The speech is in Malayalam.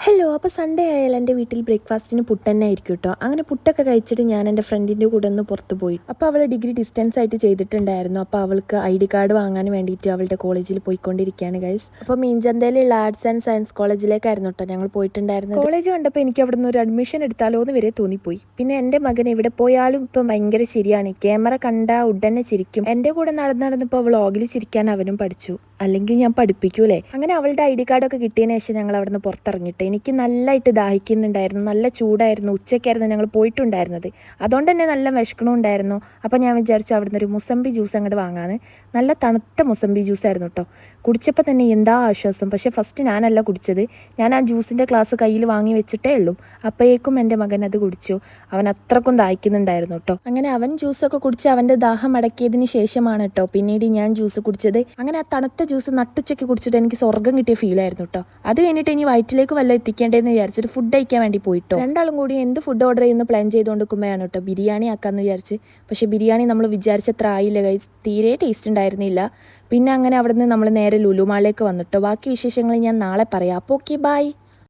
ഹലോ, അപ്പോൾ സൺഡേ ആയാൽ എൻ്റെ വീട്ടിൽ ബ്രേക്ക്ഫാസ്റ്റിന് പുട്ട് തന്നെ ആയിരിക്കും കേട്ടോ. അങ്ങനെ പുട്ടൊക്കെ കഴിച്ചിട്ട് ഞാൻ എൻ്റെ ഫ്രണ്ടിൻ്റെ കൂടെ ഒന്ന് പുറത്ത് പോയി. അപ്പോൾ അവൾ ഡിഗ്രി ഡിസ്റ്റൻസ് ആയിട്ട് ചെയ്തിട്ടുണ്ടായിരുന്നു. അപ്പോൾ അവൾക്ക് ID കാർഡ് വാങ്ങാൻ വേണ്ടിയിട്ട് അവളുടെ കോളേജിൽ പോയിക്കൊണ്ടിരിക്കുകയാണ് ഗൈസ്. അപ്പോൾ മീഞ്ചന്തയിലുള്ള ആർട്സ് ആൻഡ് സയൻസ് കോളേജിലേക്കായിരുന്നു കേട്ടോ ഞങ്ങൾ പോയിട്ടുണ്ടായിരുന്നത്. കോളേജ് കണ്ടപ്പോൾ എനിക്ക് അവിടെ നിന്ന് ഒരു അഡ്മിഷൻ എടുത്താലോ എന്ന് വരെ തോന്നിപ്പോയി. പിന്നെ എൻ്റെ മകൻ എവിടെ പോയാലും ഇപ്പം ഭയങ്കര ശരിയാണ്. ക്യാമറ കണ്ടാൽ ഉടനെ ചിരിക്കും. എൻ്റെ കൂടെ നടന്നിപ്പോൾ വ്ളോഗിൽ ചിരിക്കാൻ അവനും പഠിച്ചു. അല്ലെങ്കിൽ ഞാൻ പഠിപ്പിക്കൂലേ. അങ്ങനെ അവളുടെ ID കാർഡൊക്കെ കിട്ടിയതിന് ശേഷം ഞങ്ങൾ അവിടെ നിന്ന് പുറത്തിറങ്ങിയിട്ട് എനിക്ക് നല്ലതായിട്ട് ദാഹിക്കുന്നുണ്ടായിരുന്നു. നല്ല ചൂടായിരുന്നു. ഉച്ചയ്ക്കായിരുന്നു ഞങ്ങൾ പോയിട്ടുണ്ടായിരുന്നത്. അതുകൊണ്ട് തന്നെ നല്ല വിശക്കണമുണ്ടായിരുന്നു. അപ്പോൾ ഞാൻ വിചാരിച്ചു അവിടുന്ന് ഒരു മുസമ്പി ജ്യൂസ് അങ്ങോട്ട് വാങ്ങാമെന്ന്. നല്ല തണുത്ത മുസമ്പി ജ്യൂസായിരുന്നു കേട്ടോ. കുടിച്ചപ്പോൾ തന്നെ എന്താ ആശ്വാസം. പക്ഷേ ഫസ്റ്റ് ഞാനല്ല കുടിച്ചത്. ഞാൻ ആ ജ്യൂസിൻ്റെ ഗ്ലാസ് കയ്യിൽ വാങ്ങി വെച്ചിട്ടേ ഉള്ളൂ. അപ്പോഴേക്കും എൻ്റെ മകൻ അത് കുടിച്ചു. അവൻ അത്രക്കും ദാഹിക്കുന്നുണ്ടായിരുന്നു കേട്ടോ. അങ്ങനെ അവൻ ജ്യൂസൊക്കെ കുടിച്ച് അവൻ്റെ ദാഹം അടക്കിയതിന് ശേഷമാണ് കേട്ടോ പിന്നീട് ഞാൻ ജ്യൂസ് കുടിച്ചത്. അങ്ങനെ ആ തണുത്ത ജ്യൂസ് നട്ടുച്ചയ്ക്ക് കുടിച്ചിട്ട് എനിക്ക് സ്വർഗ്ഗം കിട്ടിയ ഫീലായിരുന്നു കേട്ടോ. അത് കഴിഞ്ഞിട്ട് ഇനി വയറ്റിലേക്ക് വല്ല എത്തിക്കേണ്ടതെന്ന് വിചാരിച്ചിട്ട് ഫുഡ് കഴിക്കാൻ വേണ്ടി പോയിട്ടോ. രണ്ടാളും കൂടി എന്ത് ഫുഡ് ഓർഡർ ചെയ്യുന്ന പ്ലാൻ ചെയ്തുകൊണ്ടിരിക്കുമ്പോഴാണ് കേട്ടോ ബിരിയാണി ആക്കാമെന്ന് വിചാരിച്ച്. പക്ഷേ ബിരിയാണി നമ്മൾ വിചാരിച്ചത്ര ആയില്ല ഗൈസ്. തീരെ ടേസ്റ്റ് ഉണ്ടായിരുന്നില്ല. പിന്നെ അങ്ങനെ അവിടെ നിന്ന് നമ്മൾ നേരെ ലുലുമാളിലേക്ക് വന്നിട്ടോ. ബാക്കി വിശേഷങ്ങൾ ഞാൻ നാളെ പറയാം. അപ്പോൾ ഓക്കെ, ബൈ.